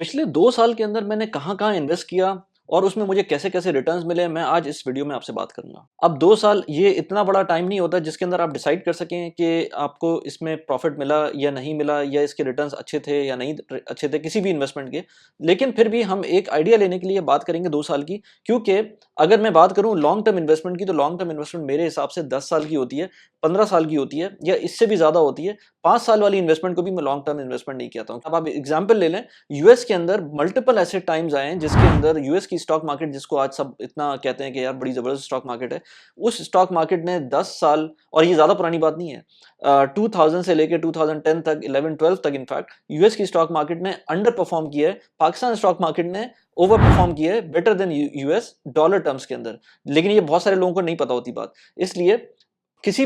पिछले 2 साल के अंदर मैंने कहाँ-कहाँ इन्वेस्ट किया और उसमें मुझे कैसे-कैसे रिटर्न्स मिले, मैं आज इस वीडियो में आपसे बात करूँगा। अब 2 साल ये इतना बड़ा टाइम नहीं होता जिसके अंदर आप डिसाइड कर सकें कि आपको इसमें प्रॉफ़िट मिला या नहीं मिला या इसके रिटर्न्स अच्छे थे या नहीं अच्छे थे किसी भी इन्वेस्टमेंट के। लेकिन फिर भी हम एक आइडिया लेने के लिए बात करेंगे 2 साल की, क्योंकि अगर मैं बात करूँ लॉन्ग टर्म इन्वेस्टमेंट की, तो लॉन्ग टर्म इन्वेस्टमेंट मेरे हिसाब से 10 साल की होती है, 15 साल की होती है या इससे भी ज़्यादा होती है। 5 साल वाली इन्वेस्टमेंट को भी मैं लॉन्ग टर्म इन्वेस्टमेंट नहीं कहता हूँ। अब आप एग्ज़ाम्पल ले लें, यूएस के अंदर मल्टीपल ऐसे टाइम्स आए हैं जिसके अंदर यूएस की स्टॉक मार्केट, जिसको आज सब इतना कहते हैं कि यार बड़ी ज़बरदस्त स्टॉक मार्केट है, उस स्टॉक मार्केट ने 10 साल, और ये ज़्यादा पुरानी बात नहीं है, 2000 से लेके 2010 तक, 11-12 तक इनफैक्ट यूएस की स्टॉक मार्केट ने अंडर परफॉर्म किया है। पाकिस्तान स्टॉक मार्केट ने ओवर परफॉर्म किया है better than US dollar terms के अंदर। लेकिन ये बहुत सारे लोगों को नहीं पता होती बात। इसलिए किसी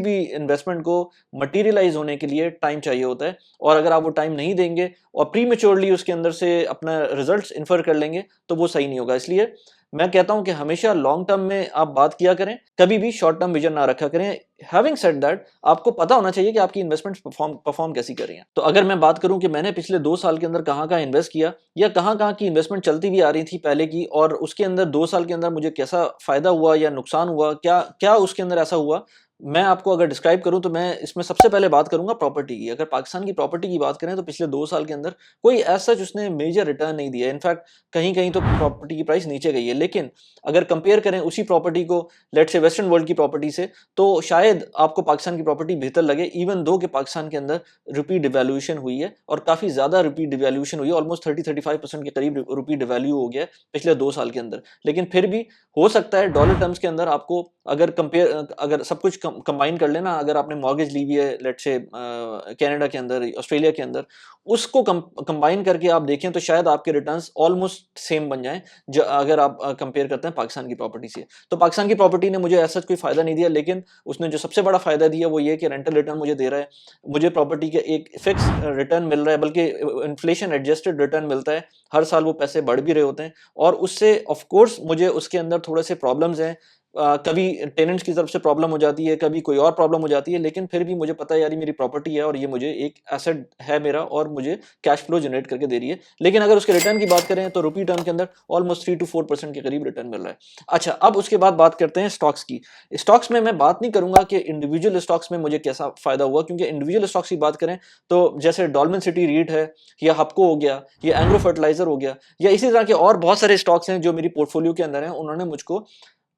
भी इन्वेस्टमेंट को मटेरियलाइज होने के लिए टाइम चाहिए होता है, और अगर आप वो टाइम नहीं देंगे और प्रीमेच्योरली उसके अंदर से अपना रिजल्ट्स इन्फर कर लेंगे तो वो सही नहीं होगा। इसलिए मैं कहता हूं कि हमेशा लॉन्ग टर्म में आप बात किया करें, कभी भी शॉर्ट टर्म विजन ना रखा करें। हैविंग सेड दैट, आपको पता होना चाहिए कि आपकी इन्वेस्टमेंट्स परफॉर्म कैसी कर रही हैं। तो अगर मैं बात करूं कि मैंने पिछले 2 साल के अंदर कहां-कहां इन्वेस्ट किया या कहां-कहां की इन्वेस्टमेंट चलती भी आ रही थी पहले की, और उसके अंदर 2 साल के अंदर मुझे कैसा फायदा हुआ या नुकसान हुआ, क्या क्या उसके अंदर ऐसा हुआ, मैं आपको अगर डिस्क्राइब करूं तो मैं इसमें सबसे पहले बात करूंगा प्रॉपर्टी की। अगर पाकिस्तान की प्रॉपर्टी की बात करें तो पिछले 2 साल के अंदर कोई ऐसा उसने मेजर रिटर्न नहीं दिया। इनफैक्ट कहीं-कहीं तो प्रॉपर्टी की प्राइस नीचे गई है। लेकिन अगर कंपेयर करें उसी प्रॉपर्टी को लेट्स से वेस्टर्न वर्ल्ड की प्रॉपर्टी से, तो शायद आपको पाकिस्तान की प्रॉपर्टी बेहतर लगे, इवन दो कि पाकिस्तान के अंदर रुपी डिवैल्यूएशन हुई है और काफ़ी ज़्यादा रुपी डिवैल्यूएशन हुई है। ऑलमोस्ट 30-35% के करीब रुपी डिवैल्यू हो गया है पिछले 2 साल के अंदर। लेकिन फिर भी हो सकता है डॉलर टर्म्स के अंदर आपको अगर सब कुछ कंबाइन कर लेना, अगर आपने मॉर्गेज ली हुई है लेट्स से कनाडा के अंदर, ऑस्ट्रेलिया के अंदर, उसको कंबाइन करके आप देखें तो शायद आपके रिटर्न्स ऑलमोस्ट सेम बन जाएं, अगर आप कंपेयर करते हैं पाकिस्तान की प्रॉपर्टी से। तो पाकिस्तान की प्रॉपर्टी ने मुझे ऐसा कोई फायदा नहीं दिया, लेकिन उसने जो सबसे बड़ा फायदा दिया वो ये कि रेंटल रिटर्न मुझे दे रहा है, मुझे प्रॉपर्टी के एक फिक्स रिटर्न मिल रहा है, बल्कि इन्फ्लेशन एडजस्टेड रिटर्न मिलता है। हर साल वो पैसे बढ़ भी रहे होते हैं, और उससे ऑफ कोर्स मुझे उसके अंदर थोड़े से प्रॉब्लम्स हैं। कभी टेनेंट्स की तरफ से प्रॉब्लम हो जाती है, कभी कोई और प्रॉब्लम हो जाती है, लेकिन फिर भी मुझे पता है यार ये मेरी प्रॉपर्टी है और ये मुझे एक एसेट है मेरा, और मुझे कैश फ्लो जनरेट करके दे रही है। लेकिन अगर उसके रिटर्न की बात करें तो रुपी टर्म के अंदर ऑलमोस्ट 3 to 4% के करीब रिटर्न मिल रहा है। अच्छा, अब उसके बाद बात करते हैं स्टॉक्स की। स्टॉक्स में मैं बात नहीं करूंगा कि इंडिविजुअल स्टॉक्स में मुझे कैसा फायदा हुआ, क्योंकि इंडिविजुअल स्टॉक्स की बात करें तो जैसे डॉल्मेन सिटी रीट है, या हपको हो गया, या एंग्रो फर्टिलाइजर हो गया, या इसी तरह के और बहुत सारे स्टॉक्स हैं जो मेरी पोर्टफोलियो के अंदर हैं, उन्होंने मुझको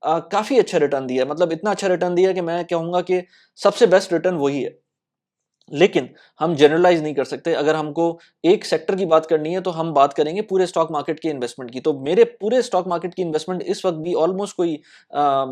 काफ़ी अच्छा रिटर्न दिया है। मतलब इतना अच्छा रिटर्न दिया है कि मैं कहूँगा कि सबसे बेस्ट रिटर्न वही है। लेकिन हम जनरलाइज़ नहीं कर सकते। अगर हमको एक सेक्टर की बात करनी है तो हम बात करेंगे पूरे स्टॉक मार्केट के इन्वेस्टमेंट की। तो मेरे पूरे स्टॉक मार्केट की इन्वेस्टमेंट इस वक़्त भी ऑलमोस्ट कोई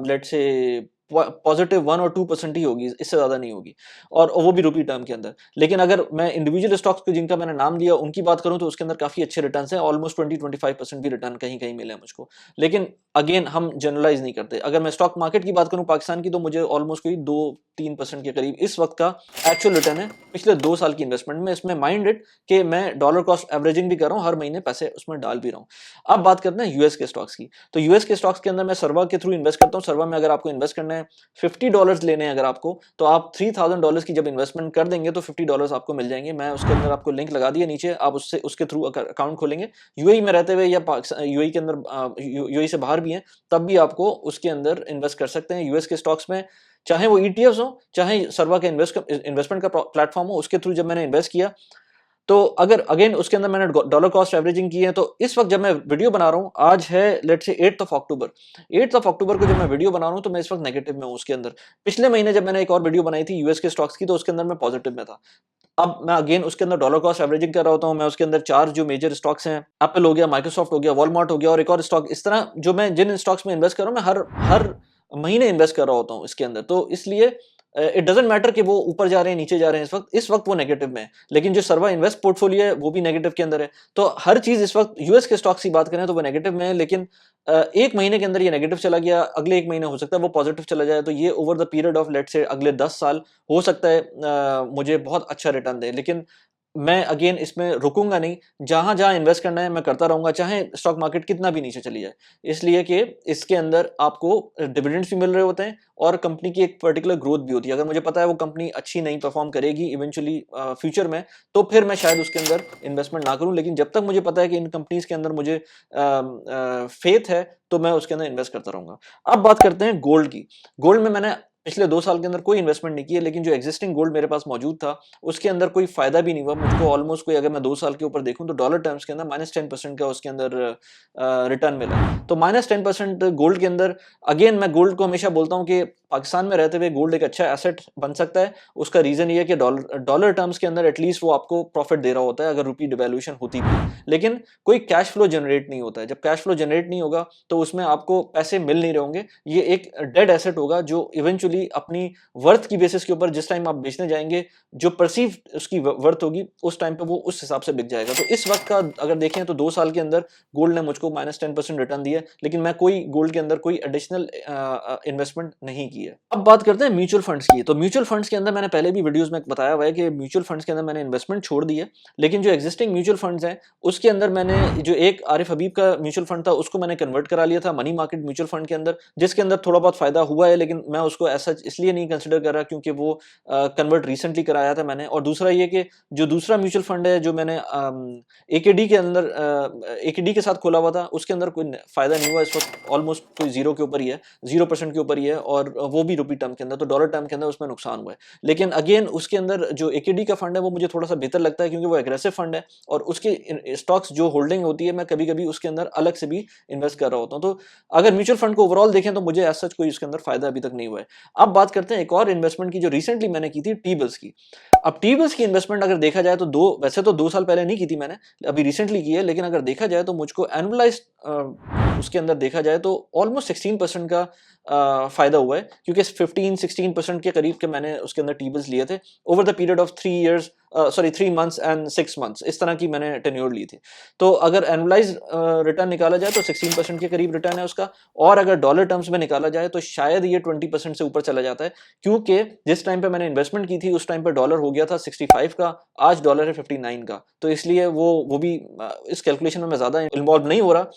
लेट्स से पॉजिटिव 1 और 2% ही होगी, इससे ज़्यादा नहीं होगी, और वो भी रुपी टर्म के अंदर। लेकिन अगर मैं इंडिविजुअल स्टॉक्स के जिनका मैंने नाम लिया उनकी बात करूँ तो उसके अंदर काफ़ी अच्छे रिटर्न्स हैं, ऑलमोस्ट 20-25% भी रिटर्न कहीं-कहीं मिले हैं मुझको। लेकिन अगेन हम जनरलाइज़ नहीं करते। अगर मैं स्टॉक मार्केट की बात करूँ पाकिस्तान की, तो मुझे ऑलमोस्ट कोई 2-3% के करीब इस वक़्त का एक्चुअल रिटर्न है पिछले 2 साल की इन्वेस्टमेंट में। इसमें माइंड इट कि मैं डॉलर कॉस्ट एवरेजिंग भी कर रहा हूँ, हर महीने पैसे उसमें डाल भी रहा हूँ। अब बात करते हैं यूएस के स्टॉक्स की। तो यूएस के स्टॉक्स के अंदर मैं सर्वा के थ्रू इन्वेस्ट करता हूँ। सर्वा में अगर आपको इन्वेस्ट करना है, $50 लेने हैं अगर आपको, तो आप $3000 की जब इन्वेस्टमेंट कर देंगे तो $50 आपको मिल जाएंगे। मैं उसके अंदर आपको लिंक लगा दिया नीचे, आप उससे उसके थ्रू अकाउंट खोलेंगे। यूएई में रहते हुए या यूएई के अंदर यूएई से बाहर भी हैं, तब भी आपको उसके अंदर इन्वेस्ट कर सकते हैं यूएस के स्टॉक्स में। चाहे वो ईटीएफ्स हो, चाहे सर्वा का इन्वेस्टमेंट का प्लेटफॉर्म हो, उसके थ्रू जब मैंने इन्वेस्ट किया, तो अगर अगेन उसके अंदर मैंने डॉलर कॉस्ट एवरेजिंग की है, तो इस वक्त जब मैं वीडियो बना रहा हूँ, आज है let's say 8th October. 8th अक्टूबर को जब मैं वीडियो बना रहा हूँ तो मैं इस वक्त नेगेटिव में हूँ उसके अंदर। पिछले महीने जब मैंने एक और वीडियो बनाई थी यूएस के स्टॉक्स की, तो उसके अंदर मैं पॉजिटिव में था। अब मैं अगेन उसके अंदर डॉलर कॉस्ट एवरेजिंग कर रहा होता हूँ। मैं उसके अंदर 4 जो मेजर स्टॉक्स हैं, एप्पल हो गया, माइक्रोसॉफ्ट हो गया, वॉलमार्ट हो गया, और एक और स्टॉक, इस तरह जो मैं जिन स्टॉक्स में इन्वेस्ट कर रहा हूँ, मैं हर हर महीने इन्वेस्ट कर रहा होता हूँ इसके अंदर। तो इसलिए इट डजंट मैटर कि वो ऊपर जा रहे हैं, नीचे जा रहे हैं, इस वक्त वो नेगेटिव में है। लेकिन जो सर्वा इन्वेस्ट पोर्टफोलियो है वो भी नेगेटिव के अंदर है। तो हर चीज इस वक्त यूएस के स्टॉक्स की बात करें तो वो नेगेटिव में है, लेकिन एक महीने के अंदर ये नेगेटिव चला गया, अगले एक महीने हो सकता है वो पॉजिटिव चला जाए। तो ये over the period of let's say अगले 10 साल हो सकता है मुझे बहुत अच्छा रिटर्न दे। लेकिन मैं अगेन इसमें रुकूंगा नहीं, जहां जहां इन्वेस्ट करना है मैं करता रहूंगा, चाहे स्टॉक मार्केट कितना भी नीचे चली जाए, इसलिए कि इसके अंदर आपको डिविडेंड्स भी मिल रहे होते हैं और कंपनी की एक पर्टिकुलर ग्रोथ भी होती है। अगर मुझे पता है वो कंपनी अच्छी नहीं परफॉर्म करेगी इवेंचुअली फ्यूचर में, तो फिर मैं शायद उसके अंदर इन्वेस्टमेंट ना करूं, लेकिन जब तक मुझे पता है कि इन कंपनीज के अंदर मुझे फेथ है तो मैं उसके अंदर इन्वेस्ट करता रहूंगा। अब बात करते हैं गोल्ड की। गोल्ड में मैंने पिछले 2 साल के अंदर कोई इन्वेस्टमेंट नहीं की है, लेकिन जो एक्जिस्टिंग गोल्ड मेरे पास मौजूद था उसके अंदर कोई फायदा भी नहीं हुआ मुझको। ऑलमोस्ट कोई, अगर मैं 2 साल के ऊपर देखूं तो डॉलर टर्म्स के अंदर -10% का उसके अंदर रिटर्न मिला। तो -10% गोल्ड के अंदर, अगेन मैं गोल्ड को हमेशा बोलता हूं कि पाकिस्तान में रहते हुए गोल्ड एक अच्छा एसेट बन सकता है। उसका रीजन ये है कि डॉलर टर्म्स के अंदर एटलीस्ट वो आपको प्रॉफिट दे रहा होता है अगर रुपी डिवैल्यूएशन होती भी, लेकिन कोई कैश फ्लो जनरेट नहीं होता है। जब कैश फ्लो जनरेट नहीं होगा तो उसमें आपको पैसे मिल नहीं रहे होंगे, ये एक डेड एसेट होगा जो इवेंचुअली अपनी वर्थ की बेसिस के ऊपर जिस टाइम आप बेचने जाएंगे, जो परसीव उसकी वर्थ होगी उस टाइम पे वो उस हिसाब से बिक जाएगा। तो इस वक्त का अगर देखें तो 2 साल के अंदर गोल्ड ने मुझको -10% रिटर्न दिया, लेकिन मैं कोई गोल्ड के अंदर कोई एडिशनल इन्वेस्टमेंट नहीं की है। अब बात करते हैं म्यूचुअल फंड्स की। तो म्यूचुअल फंड्स के अंदर मैंने पहले भी वीडियोस में बताया हुआ है कि म्यूचुअल फंड्स के अंदर मैंने इन्वेस्टमेंट छोड़ दी है, लेकिन जो एक्जिस्टिंग म्यूचुअल फंड्स हैं उसके अंदर मैंने जो एक आरिफ हबीब का म्यूचुअल फंड था उसको मैंने कन्वर्ट करा लिया था मनी मार्केट म्यूचुअल फंड के अंदर, जिसके अंदर थोड़ा बहुत फायदा हुआ है, लेकिन मैं उसको ऐसा इसलिए नहीं कंसिडर कर रहा क्योंकि वो कन्वर्ट रिसेंटली कराया था मैंने। और दूसरा ये कि जो दूसरा म्यूचुअल फंड है जो मैंने एकेडी के अंदर एकेडी के साथ खोला हुआ था उसके अंदर कोई फायदा नहीं हुआ। इस वक्त ऑलमोस्ट कोई 0 के ऊपर ही है, 0% के ऊपर ही है, और वो भी रुपी टर्म के अंदर, तो डॉलर टर्म के अंदर उसमें नुकसान हुआ है। लेकिन अगेन उसके अंदर जो एकेडी का फंड है वो मुझे थोड़ा सा बेहतर लगता है क्योंकि वो एग्रेसिव फंड है और उसके स्टॉक्स जो होल्डिंग होती है मैं कभी कभी उसके अंदर अलग से भी इन्वेस्ट कर रहा होता हूँ। तो अगर म्यूचुअल फंड को ओवरऑल देखें तो मुझे ऐसा कोई उसके अंदर फायदा अभी तक नहीं हुआ है। अब बात करते हैं एक और इन्वेस्टमेंट की जो रिसेंटली मैंने की थी, टी बिल्स की। अब टी बिल्स की इन्वेस्टमेंट अगर देखा जाए तो वैसे तो 2 साल पहले नहीं की थी मैंने, अभी रिसेंटली की है, लेकिन अगर देखा जाए तो मुझको एनुअलाइज्ड उसके अंदर देखा जाए तो ऑलमोस्ट 16% का फायदा हुआ है, क्योंकि 15-16% के करीब के मैंने उसके अंदर टी बिल्स लिए थे over the period of 3 months and 6 months, इस तरह की मैंने टेन्योर ली थी। तो अगर एनुअलाइज रिटर्न निकाला जाए तो 16% के करीब रिटर्न है उसका, और अगर डॉलर टर्म्स में निकाला जाए तो शायद ये 20% से ऊपर चला जाता है, क्योंकि जिस टाइम पे मैंने इन्वेस्टमेंट की थी उस टाइम पे डॉलर हो गया था 65 का, आज डॉलर है 59 का। तो इसलिए वो भी इस कैलकुलेशन में मैं ज्यादा इन्वॉल्व नहीं हो रहा,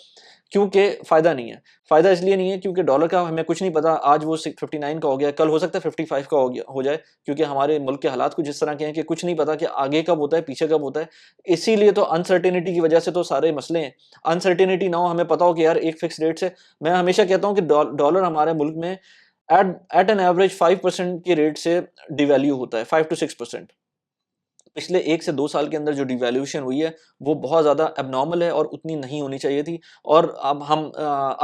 क्योंकि फायदा नहीं है। फायदा इसलिए नहीं है क्योंकि डॉलर का हमें कुछ नहीं पता, आज वो 59 का हो गया, कल हो सकता है 55 का हो जाए, क्योंकि हमारे मुल्क के हालात कुछ इस तरह के हैं कि कुछ नहीं पता कि आगे कब होता है पीछे कब होता है। इसीलिए तो अनसर्टेनिटी की वजह से तो सारे मसले हैं। अनसर्टेनिटी ना हो, हमें पता हो कि यार एक फिक्स रेट से, मैं हमेशा कहता हूँ कि डॉलर हमारे मुल्क में एट एन एवरेज 5% के रेट से डिवैल्यू होता है, 5 to 6%। पिछले 1 से 2 साल के अंदर जो डिवैल्यूएशन हुई है वो बहुत ज़्यादा एबनॉर्मल है और उतनी नहीं होनी चाहिए थी। और अब हम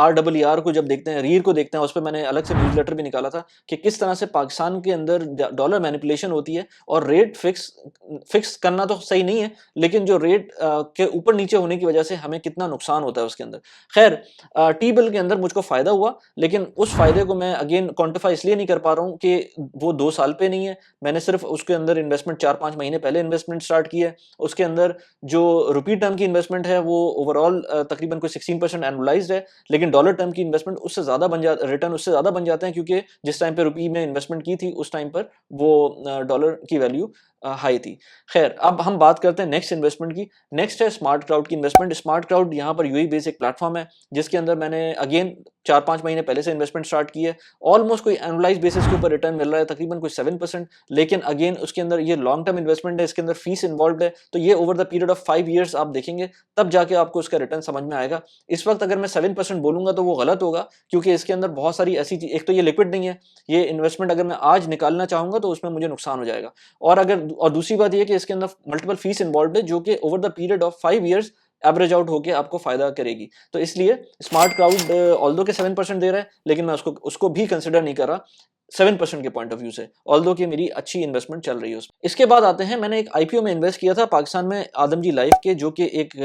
RRR को जब देखते हैं, रीर को देखते हैं, उस पे मैंने अलग से न्यूज़लेटर भी निकाला था कि किस तरह से पाकिस्तान के अंदर डॉलर मैनिपुलेशन होती है, और रेट फिक्स करना तो सही नहीं है, लेकिन जो रेट के ऊपर नीचे होने की वजह से हमें कितना नुकसान होता है उसके अंदर। खैर, टी बिल के अंदर मुझको फ़ायदा हुआ, लेकिन उस फ़ायदे को मैं अगेन क्वान्टिफाई इसलिए नहीं कर पा रहा हूँ कि वो 2 साल पे नहीं है। मैंने सिर्फ उसके अंदर इन्वेस्टमेंट 4-5 महीने पहले इन्वेस्टमेंट स्टार्ट की है। उसके अंदर जो रुपी टर्म की इन्वेस्टमेंट है वो ओवरऑल तकरीबन कोई 16% एनुअलाइज्ड है, लेकिन डॉलर टर्म की इन्वेस्टमेंट उससे ज़्यादा रिटर्न उससे ज़्यादा बन जाते हैं, क्योंकि जिस टाइम पे रुपी में इन्वेस्टमेंट की थी उस टाइम पर वो डॉलर की वैल्यू हाई थी। खैर, अब हम बात करते हैं नेक्स्ट इन्वेस्टमेंट की। नेक्स्ट है स्मार्ट क्राउड की इन्वेस्टमेंट। स्मार्ट क्राउड यहाँ पर यूएई बेस्ड एक प्लेटफॉर्म है जिसके अंदर मैंने अगेन 4-5 महीने पहले से इन्वेस्टमेंट स्टार्ट की है। ऑलमोस्ट कोई एनुअलाइज्ड बेसिस के ऊपर रिटर्न मिल रहा है तकरीबन कोई 7%, लेकिन अगेन उसके अंदर ये लॉन्ग टर्म इन्वेस्टमेंट है, इसके अंदर फीस इन्वॉल्व है, तो ये over the period of 5 years आप देखेंगे तब जाके आपको उसका रिटर्न समझ में आएगा। इस वक्त अगर मैं 7% बोलूंगा तो वो गलत होगा, क्योंकि इसके अंदर बहुत सारी ऐसी चीज, एक तो ये लिक्विड नहीं है, ये इन्वेस्टमेंट अगर मैं आज निकालना चाहूंगा तो उसमें मुझे नुकसान हो जाएगा, और दूसरी बात ये कि इसके अंदर मल्टीपल फीस इन्वॉल्व है जो कि over the period of 5 years average out होके आपको फायदा करेगी। तो इसलिए स्मार्ट क्राउड ऑल्दो के 7% दे रहा है, लेकिन मैं उसको भी कंसिडर नहीं कर रहा 7% के पॉइंट ऑफ व्यू से, ऑल्दो कि मेरी अच्छी इन्वेस्टमेंट चल रही है उसमें। इसके बाद आते हैं, मैंने एक आईपीओ में इन्वेस्ट किया था पाकिस्तान में, आदमजी लाइफ के, जो कि एक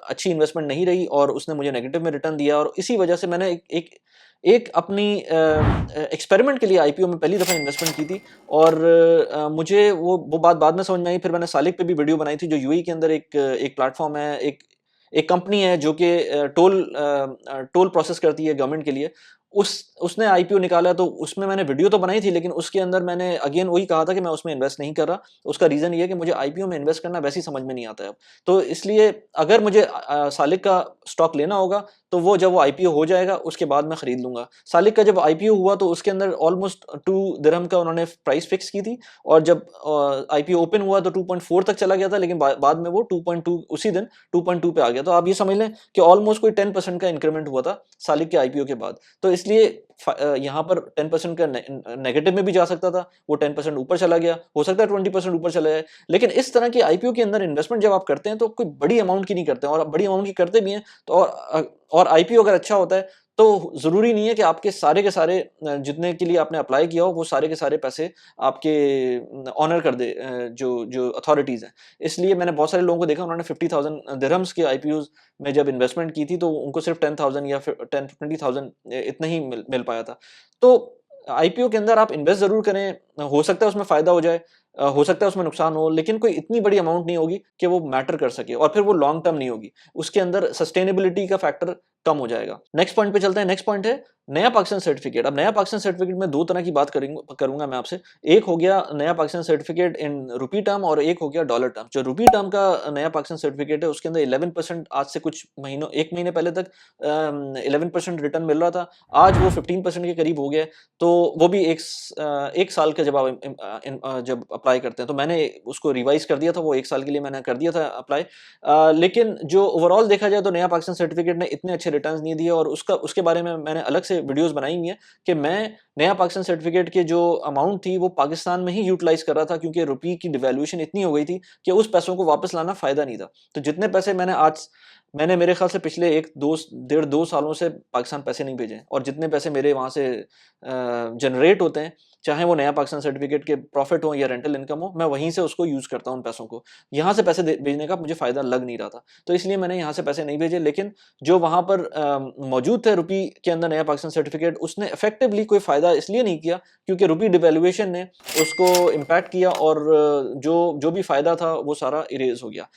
अच्छी इन्वेस्टमेंट नहीं रही और उसने मुझे नेगेटिव में रिटर्न दिया, और इसी वजह से मैंने एक अपनी एक्सपेरिमेंट के लिए आईपीओ में पहली दफ़ा इन्वेस्टमेंट की थी, और मुझे वो बात बाद में समझ में आई। फिर मैंने सालिक पे भी वीडियो बनाई थी, जो यूएई के अंदर एक प्लेटफॉर्म है, एक कंपनी है जो कि टोल प्रोसेस करती है गवर्नमेंट के लिए। उसने आईपीओ निकाला, तो उसमें मैंने वीडियो तो बनाई थी, लेकिन उसके अंदर मैंने अगेन वही कहा था कि मैं उसमें इन्वेस्ट नहीं कर रहा। उसका रीज़न ये है कि मुझे आईपीओ में इन्वेस्ट करना वैसे ही समझ में नहीं आता है अब। तो इसलिए अगर मुझे सालिक का स्टॉक लेना होगा, तो वो जब वो आईपीओ हो जाएगा उसके बाद मैं खरीद लूँगा। सालिक का जब आईपीओ हुआ तो उसके अंदर ऑलमोस्ट 2 दिरहम का उन्होंने प्राइस फिक्स की थी, और जब आईपीओ ओपन हुआ तो 2.4 तक चला गया था, लेकिन बाद में वो 2.2 उसी दिन 2.2 पे आ गया। तो आप ये समझ लें कि ऑलमोस्ट कोई 10% का इंक्रीमेंट हुआ था सालिक के आईपीओ के बाद। तो इसलिए यहाँ पर 10% का नेगेटिव में भी जा सकता था, वो 10% ऊपर चला गया, हो सकता है 20% ऊपर चला जाए। लेकिन इस तरह की आईपीओ के अंदर इन्वेस्टमेंट जब आप करते हैं तो कोई बड़ी अमाउंट की नहीं करते हैं, और बड़ी अमाउंट की करते भी हैं तो और आईपीओ अगर अच्छा होता है तो ज़रूरी नहीं है कि आपके सारे के सारे जितने के लिए आपने अप्लाई किया हो वो सारे के सारे पैसे आपके ऑनर कर दे जो जो अथॉरिटीज़ हैं। इसलिए मैंने बहुत सारे लोगों को देखा, उन्होंने 50,000 दिरहम्स के आईपीओज़ में जब इन्वेस्टमेंट की थी तो उनको सिर्फ 10,000 या फिर 10-20,000 इतना ही मिल पाया था। तो आईपीओ के अंदर आप इन्वेस्ट ज़रूर करें, हो सकता है उसमें फ़ायदा हो जाए, हो सकता है उसमें नुकसान हो, लेकिन कोई इतनी बड़ी अमाउंट नहीं होगी कि वो मैटर कर सके, और फिर वो लॉन्ग टर्म नहीं होगी। उसके अंदर सस्टेनेबिलिटी का फैक्टर कम हो जाएगा। नेक्स्ट पॉइंट पे चलते हैं। नेक्स्ट पॉइंट है नया पाकिस्तान सर्टिफिकेट। अब नया पाकिस्तान सर्टिफिकेट में 2 तरह की बात करूँगा मैं आपसे। एक हो गया नया पाकिस्तान सर्टिफिकेट इन रूपी टर्म, और एक हो गया डॉलर टर्म। जो रूपी टर्म का नया पाकिस्तान सर्टिफिकेट है उसके अंदर 11% आज से कुछ महीनों 1 महीने पहले तक 11% रिटर्न मिल रहा था। आज वो 15% के करीब हो गया है। तो वो भी 1 साल का जब आप जब अप्लाई करते हैं, तो मैंने उसको रिवाइज़ कर दिया था, वो 1 साल के लिए मैंने कर दिया था अप्लाई। लेकिन जो ओवरऑल देखा जाए तो नया पाकिस्तान सर्टिफिकेट ने इतने अच्छे रिटर्न्स नहीं दिए, और उसके बारे में मैंने अलग से वीडियोज़ बनाई हुई हैं कि मैं नया पाकिस्तान सर्टिफिकेट की जो अमाउंट थी वो पाकिस्तान में ही यूटिलाइज़ कर रहा था, क्योंकि रुपये की डिवैल्यूएशन इतनी हो गई थी कि उस पैसों को वापस लाना फ़ायदा नहीं था। तो जितने पैसे मैंने मेरे ख्याल से पिछले 1 डेढ़ 2 सालों से पाकिस्तान पैसे नहीं भेजे हैं, और जितने पैसे मेरे वहाँ से जनरेट होते हैं, चाहे वो नया पाकिस्तान सर्टिफिकेट के प्रॉफिट हो या रेंटल इनकम हो, मैं वहीं से उसको यूज़ करता हूँ उन पैसों को। यहाँ से पैसे भेजने का मुझे फ़ायदा लग नहीं रहा था, तो इसलिए मैंने यहाँ से पैसे नहीं भेजे। लेकिन जो वहाँ पर मौजूद थे रुपये के अंदर नया पाकिस्तान सर्टिफिकेट, उसने इफेक्टिवली कोई फ़ायदा इसलिए नहीं किया क्योंकि रुपये डिवैल्यूएशन ने उसको इम्पैक्ट किया, और जो भी फ़ायदा था वो सारा इरेज़ हो गया।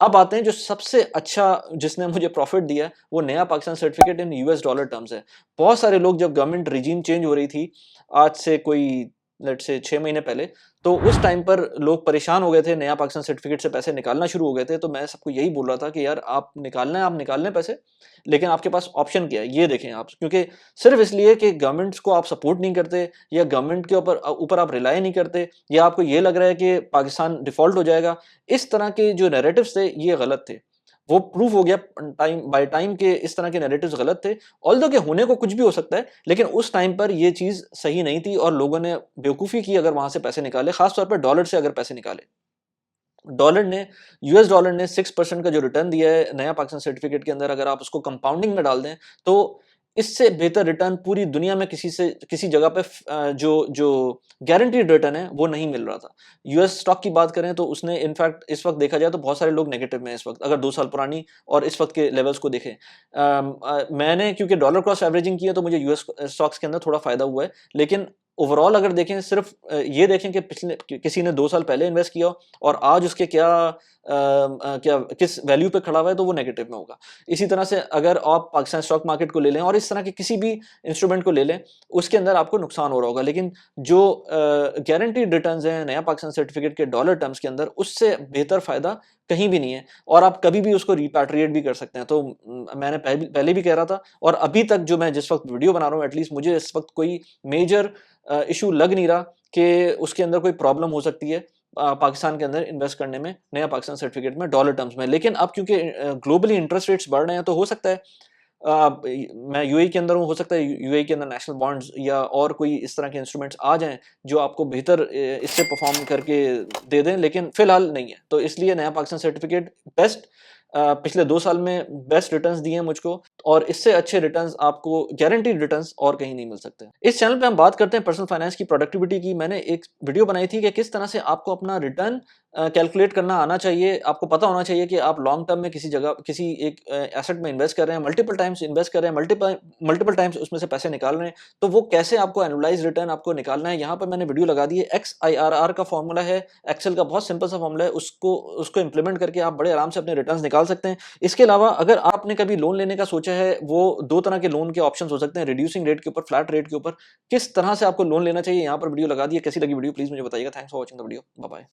अब आते हैं जो सबसे अच्छा जिसने मुझे प्रॉफिट दिया है, वो नया Pakistan certificate in US dollar terms है। बहुत सारे लोग, जब गवर्नमेंट रिजीम चेंज हो रही थी, आज से कोई लेट्स से 6 महीने पहले, तो उस टाइम पर लोग परेशान हो गए थे, नया पाकिस्तान सर्टिफिकेट से पैसे निकालना शुरू हो गए थे। तो मैं सबको यही बोल रहा था कि यार आप निकाल लें पैसे, लेकिन आपके पास ऑप्शन क्या है ये देखें आप। क्योंकि सिर्फ इसलिए कि गवर्नमेंट्स को आप सपोर्ट नहीं करते, या गवर्नमेंट के ऊपर आप रिलाय नहीं करते, या आपको ये लग रहा है कि पाकिस्तान डिफ़ॉल्ट हो जाएगा, इस तरह के जो नैरेटिव्स थे ये गलत थे। वो प्रूव हो गया टाइम बाय टाइम के इस तरह के नैरेटिव्स गलत थे। ऑल्दो कि होने को कुछ भी हो सकता है, लेकिन उस टाइम पर ये चीज़ सही नहीं थी, और लोगों ने बेवकूफ़ी की अगर वहाँ से पैसे निकाले, ख़ास तौर पर डॉलर से अगर पैसे निकाले। डॉलर ने यूएस डॉलर ने 6% का जो रिटर्न दिया है नया पाकिस्तान सर्टिफिकेट के अंदर, अगर आप उसको कंपाउंडिंग में डाल दें, तो इससे बेहतर रिटर्न पूरी दुनिया में किसी जगह पे जो जो गारंटीड रिटर्न है वो नहीं मिल रहा था। यूएस स्टॉक की बात करें तो उसने इनफैक्ट इस वक्त देखा जाए तो बहुत सारे लोग नेगेटिव में हैं इस वक्त, अगर 2 साल पुरानी और इस वक्त के लेवल्स को देखें। मैंने क्योंकि डॉलर क्रॉस एवरेजिंग की है तो मुझे यूएस स्टॉक्स के अंदर थोड़ा फायदा हुआ है, लेकिन ओवरऑल अगर देखें, सिर्फ ये देखें कि किसी ने 2 साल पहले इन्वेस्ट किया और आज उसके क्या किस वैल्यू पे खड़ा हुआ है, तो वो नेगेटिव में होगा। इसी तरह से अगर आप पाकिस्तान स्टॉक मार्केट को ले लें और इस तरह के किसी भी इंस्ट्रूमेंट को ले लें, उसके अंदर आपको नुकसान हो रहा होगा। लेकिन जो गारंटीड रिटर्न्स हैं नया पाकिस्तान सर्टिफिकेट के डॉलर टर्म्स के अंदर, उससे बेहतर फ़ायदा कहीं भी नहीं है, और आप कभी भी उसको रिपैट्रिएट भी कर सकते हैं। तो मैंने पहले भी कह रहा था, और अभी तक जो मैं जिस वक्त वीडियो बना रहा हूँ, एटलीस्ट मुझे इस वक्त कोई मेजर इशू लग नहीं रहा कि उसके अंदर कोई प्रॉब्लम हो सकती है पाकिस्तान के अंदर इन्वेस्ट करने में, नया पाकिस्तान सर्टिफिकेट में डॉलर टर्म्स में। लेकिन अब क्योंकि ग्लोबली इंटरेस्ट रेट्स बढ़ रहे हैं, तो हो सकता है मैं यूएई के अंदर हूँ, हो सकता है यूएई के अंदर नेशनल बॉन्ड्स या और कोई इस तरह के इंस्ट्रूमेंट्स आ जाएं जो आपको बेहतर इससे परफॉर्म करके दे दें, लेकिन फिलहाल नहीं है। तो इसलिए नया पाकिस्तान सर्टिफिकेट बेस्ट, पिछले 2 साल में बेस्ट रिटर्न्स दिए हैं मुझको, और इससे अच्छे रिटर्न्स आपको गारंटीड रिटर्न्स और कहीं नहीं मिल सकते। इस चैनल पे हम बात करते हैं पर्सनल फाइनेंस की प्रोडक्टिविटी की। मैंने एक वीडियो बनाई थी कि किस तरह से आपको अपना रिटर्न कैलकुलेट करना आना चाहिए, आपको पता होना चाहिए कि आप लॉन्ग टर्म में किसी जगह किसी एक एसेट में इन्वेस्ट कर रहे हैं, मल्टीपल टाइम्स इन्वेस्ट कर रहे हैं, मल्टीपल टाइम्स उसमें से पैसे निकाल रहे हैं, तो वो कैसे आपको एनुअलाइज़ रिटर्न आपको निकालना है, यहाँ पर मैंने वीडियो लगा दी है। XIRR का फॉर्मूला है, एक्सेल का बहुत सिंपल सा फॉर्मूला है, उसको उसको इम्प्लीमेंट करके आप बड़े आराम से अपने रिटर्न्स निकाल सकते हैं। इसके अलावा अगर आपने कभी लोन लेने का सोचा है, वो 2 तरह के लोन के ऑप्शंस हो सकते हैं, रिड्यूसिंग रेट के ऊपर, फ्लैट रेट के ऊपर। किस तरह से आपको लोन लेना चाहिए, यहाँ पर वीडियो लगा दी है। कैसी लगी वीडियो प्लीज़ मुझे बताइएगा। Thanks for watching the video. Bye bye.